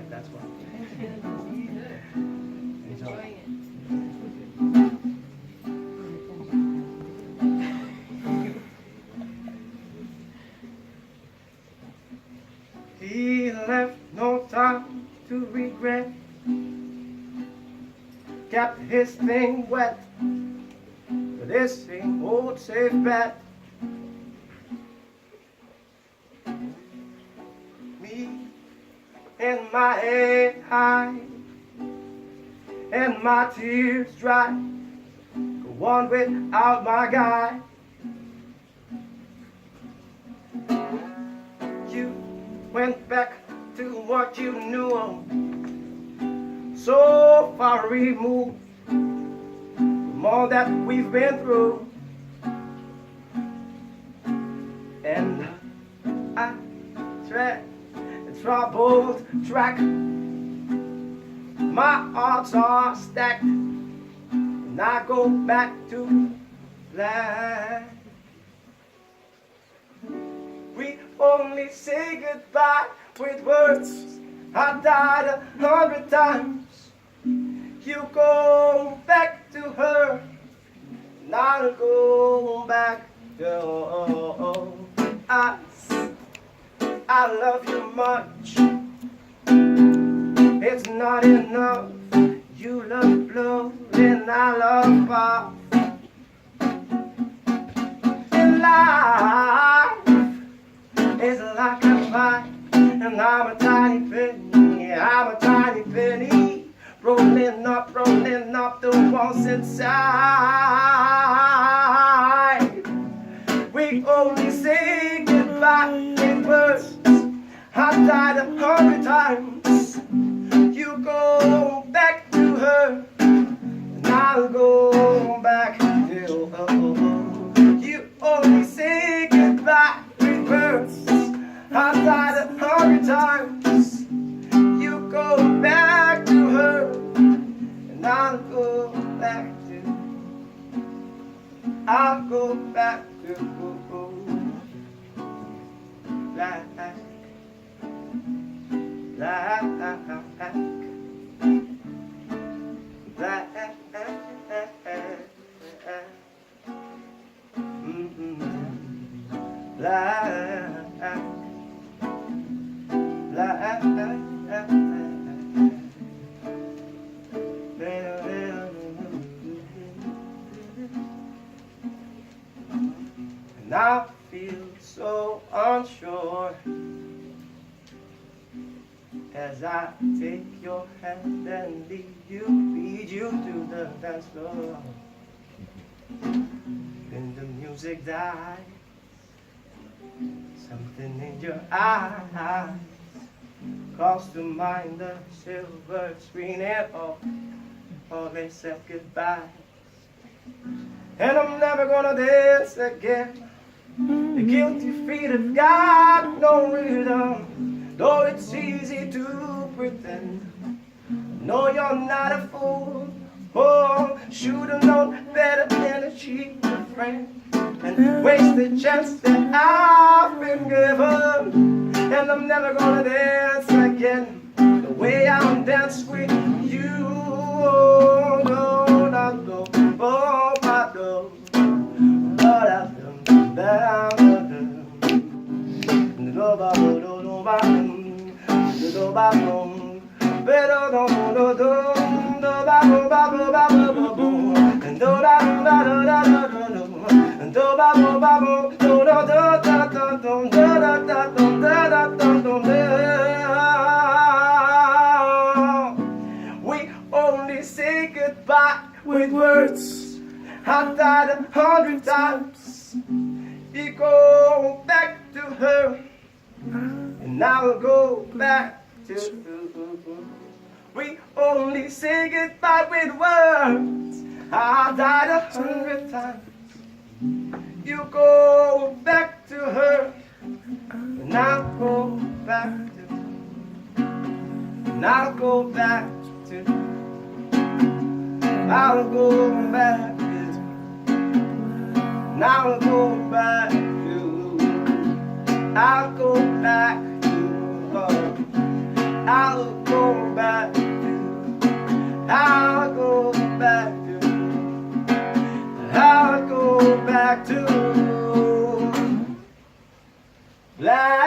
tonight, that's why. Enjoy. He left no time to regret, kept his thing wet with this same old safe bet. Me and my head high and my tears dry, go on without my guy. You went back to what you knew of, so far removed from all that we've been through. And I tread a troubled track, my odds are stacked, and I go back to black. We only say goodbye with words. I died 100 times. You go back to her, and I'll go back to us. I love you much. It's not enough. You love blue and I love pop. In life, it's like a fight, and I'm a tiny penny, I'm a tiny penny, rolling up the walls inside. We only say goodbye in words. I died 100 times. You go back to her, and I'll go back to you. You only say goodbye with words. I died 100 times. You go back to her, and I'll go back to. I'll go back to black, black. And I feel so unsure as I take your hand and lead you to the dance floor. Then the music dies, something in your eyes calls to mind the silver screen and all except goodbyes. And I'm never gonna dance again. The guilty feet have got no rhythm, though it's easy to pretend. No, you're not a fool. Oh, should've known better than to cheat a friend and waste the chance that I've been given. And I'm never gonna dance again the way I'm danced with you. Oh, no, no, no, oh, I don't. But I don't. We only say goodbye with words. I died 100 times. You go back to her, and I'll go back to you. We only say goodbye with words. I died 100 times. You go back to her, and I'll go back to you. And I'll go back to you. I'll go back to you. And I'll go back to you. I'll go back to you. I'll go back to, I'll go back to, I'll go back to black.